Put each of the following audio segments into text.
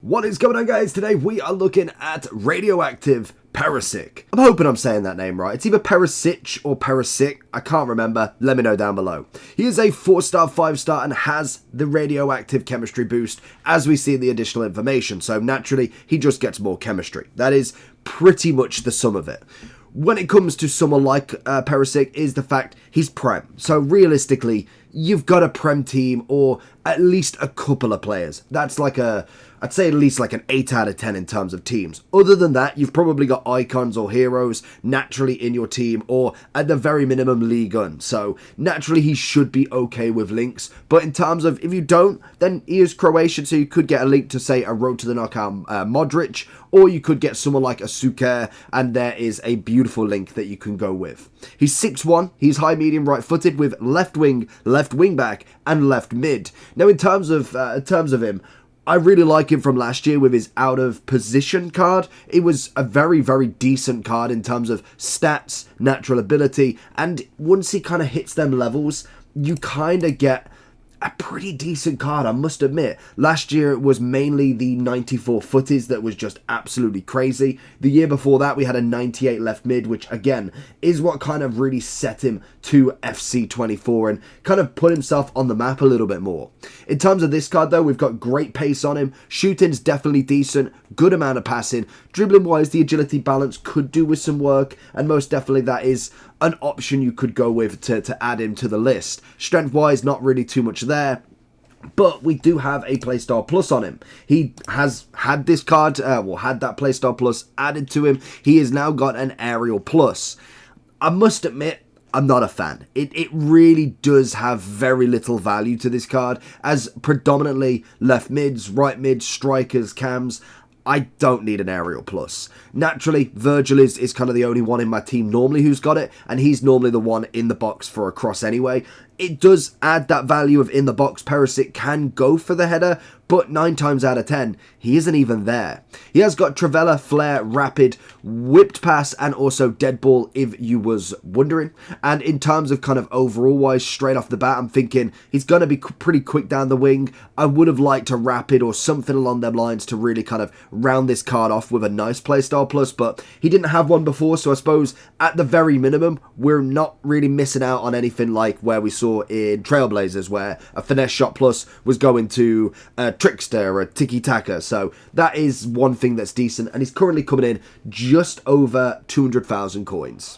What is going on, guys? Today we are looking at Radioactive Perisic. I'm hoping I'm saying that name right. It's either Perisic or Perisic. I can't remember. Let me know down below. He is a 4-star, 5-star and has the radioactive chemistry boost as we see in the additional information. So naturally, he just gets more chemistry. That is pretty much the sum of it. When it comes to someone like Perisic is the fact he's Prem. So realistically, you've got a Prem team or at least a couple of players. That's like I'd say at least like an 8 out of 10 in terms of teams. Other than that, you've probably got icons or heroes naturally in your team or at the very minimum League Gun. So naturally he should be okay with links. But in terms of if you don't, then he is Croatian. So you could get a link to say a Road to the Knockout Modric, or you could get someone like a Suker, and there is a beautiful link that you can go with. He's 6'1", he's high medium right footed with left wing back and left mid. Now in terms of him, I really like him from last year with his out of position card. It was a very, very decent card in terms of stats, natural ability, and once he kind of hits them levels, you kind of get a pretty decent card, I must admit. Last year it was mainly the 94 footies that was just absolutely crazy. The year before that we had a 98 left mid, which again is what kind of really set him to FC24 and kind of put himself on the map a little bit more. In terms of this card though, we've got great pace on him. Shooting's definitely decent, good amount of passing. Dribbling wise, the agility balance could do with some work, and most definitely that is an option you could go with to add him to the list. Strength wise, not really too much there, but we do have a Playstyle Plus on him. He has had this card, had that Playstyle Plus added to him. He has now got an Aerial Plus. I must admit, I'm not a fan. It really does have very little value to this card, as predominantly left mids, right mids, strikers, cams. I don't need an Aerial Plus. Naturally, Virgil is kind of the only one in my team normally who's got it, and he's normally the one in the box for a cross anyway. It does add that value of in the box. Perisic can go for the header, but 9 times out of 10, he isn't even there. He has got Trivela, Flare, Rapid, Whipped Pass, and also Dead Ball, if you was wondering. And in terms of kind of overall wise, straight off the bat, I'm thinking he's going to be pretty quick down the wing. I would have liked a Rapid or something along them lines to really kind of round this card off with a nice Playstyle Plus, but he didn't have one before, so I suppose at the very minimum, we're not really missing out on anything like where we saw in Trailblazers, where a Finesse Shot Plus was going to Trickster or a Tiki Taka. So that is one thing that's decent, and he's currently coming in just over 200,000 coins.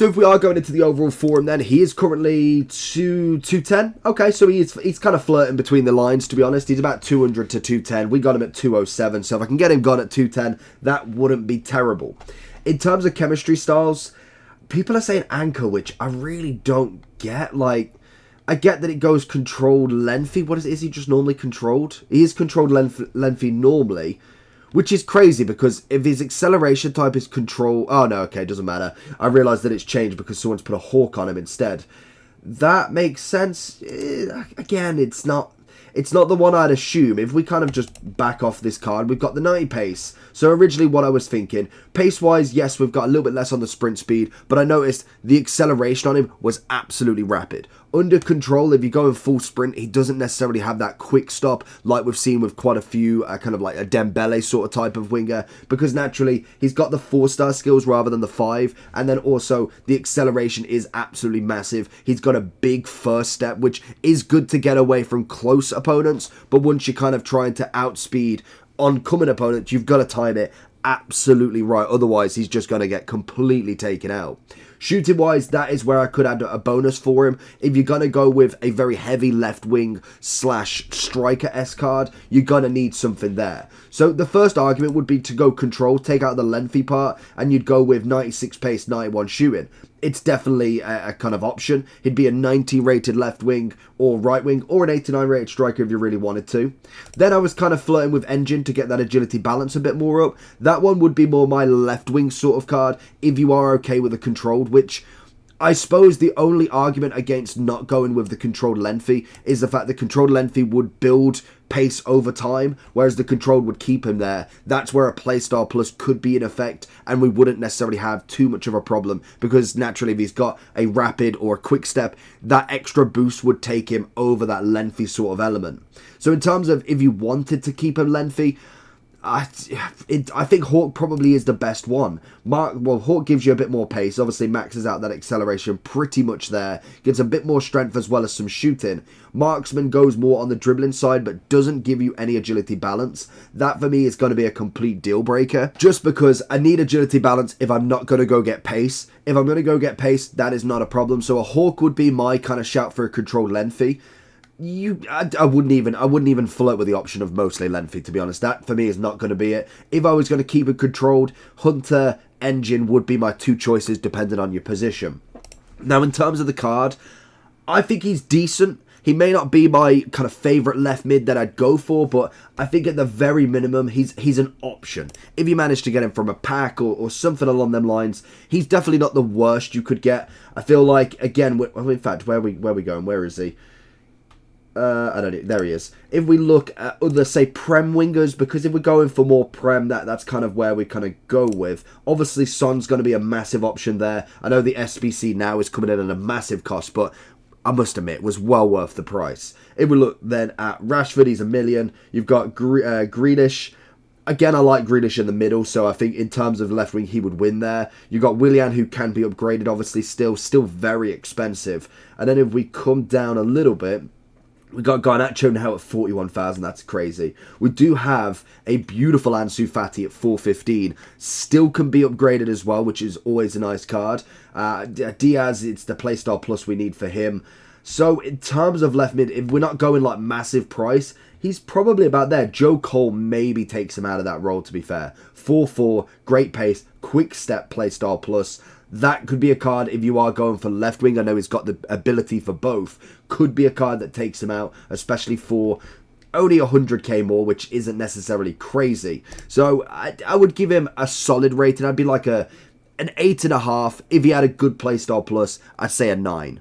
So if we are going into the overall form, then he is currently 210. Okay, so he's kind of flirting between the lines, to be honest. He's about 200 to 210. We got him at 207, so if I can get him gone at 210, that wouldn't be terrible. In terms of chemistry styles, people are saying anchor, which I really don't get. Like, I get that it goes controlled lengthy. What is he just normally controlled? He is controlled lengthy normally, which is crazy because if his acceleration type is control... Oh, no, okay, doesn't matter. I realised that it's changed because someone's put a hawk on him instead. That makes sense. Again, it's not the one I'd assume. If we kind of just back off this card, we've got the 90 pace. So originally what I was thinking, pace-wise, yes, we've got a little bit less on the sprint speed, but I noticed the acceleration on him was absolutely rapid. Under control, if you go in full sprint, he doesn't necessarily have that quick stop like we've seen with quite a few, kind of like a Dembele sort of type of winger, because naturally he's got the 4-star skills rather than the 5, and then also the acceleration is absolutely massive. He's got a big first step, which is good to get away from close opponents, but once you're kind of trying to outspeed oncoming opponents, you've got to time it absolutely right, otherwise he's just going to get completely taken out. Shooting wise, that is where I could add a bonus for him. If you're going to go with a very heavy left wing / striker S card, you're going to need something there. So the first argument would be to go control, take out the lengthy part, and you'd go with 96 pace, 91 shooting. It's definitely a kind of option. He'd be a 90 rated left wing or right wing, or an 89 rated striker if you really wanted to. Then I was kind of flirting with engine to get that agility balance a bit more up. That one would be more my left wing sort of card if you are okay with the controlled, which I suppose the only argument against not going with the controlled lengthy is the fact that controlled lengthy would build pace over time, whereas the controlled would keep him there. That's where a playstyle plus could be in effect, and we wouldn't necessarily have too much of a problem, because naturally if he's got a rapid or a quick step, that extra boost would take him over that lengthy sort of element. So in terms of if you wanted to keep him lengthy, I think Hawk probably is the best one. Hawk gives you a bit more pace, obviously maxes out that acceleration pretty much there, gives a bit more strength as well as some shooting. Marksman goes more on the dribbling side but doesn't give you any agility balance. That for me is going to be a complete deal breaker, just because I need agility balance if I'm not going to go get pace. If I'm going to go get pace, that is not a problem. So a Hawk would be my kind of shout for a controlled lengthy. I wouldn't even flirt with the option of mostly lengthy, to be honest. That for me is not going to be it. If I was going to keep it controlled, Hunter, Engine would be my two choices depending on your position. Now in terms of the card, I think he's decent. He may not be my kind of favourite left mid that I'd go for, but I think at the very minimum, he's an option. If you manage to get him from a pack or something along them lines, he's definitely not the worst you could get. I feel like, again, in fact, where are we going? Where is he? I don't know, there he is. If we look at other, say, Prem wingers, because if we're going for more Prem, that's kind of where we kind of go with. Obviously, Son's going to be a massive option there. I know the SBC now is coming in at a massive cost, but I must admit, it was well worth the price. If we look then at Rashford, he's $1 million. You've got Grealish. Again, I like Grealish in the middle, so I think in terms of left wing, he would win there. You've got Willian, who can be upgraded, obviously, still very expensive. And then if we come down a little bit, we got Garnacho now at 41,000. That's crazy. We do have a beautiful Ansu Fati at 415. Still can be upgraded as well, which is always a nice card. Diaz, it's the playstyle plus we need for him. So in terms of left mid, if we're not going like massive price, he's probably about there. Joe Cole maybe takes him out of that role, to be fair. 4-4, great pace, quick step playstyle plus. That could be a card if you are going for left wing. I know he's got the ability for both. Could be a card that takes him out, especially for only 100k more, which isn't necessarily crazy. So I would give him a solid rating. I'd be like an 8.5. If he had a good playstyle plus, I'd say a 9.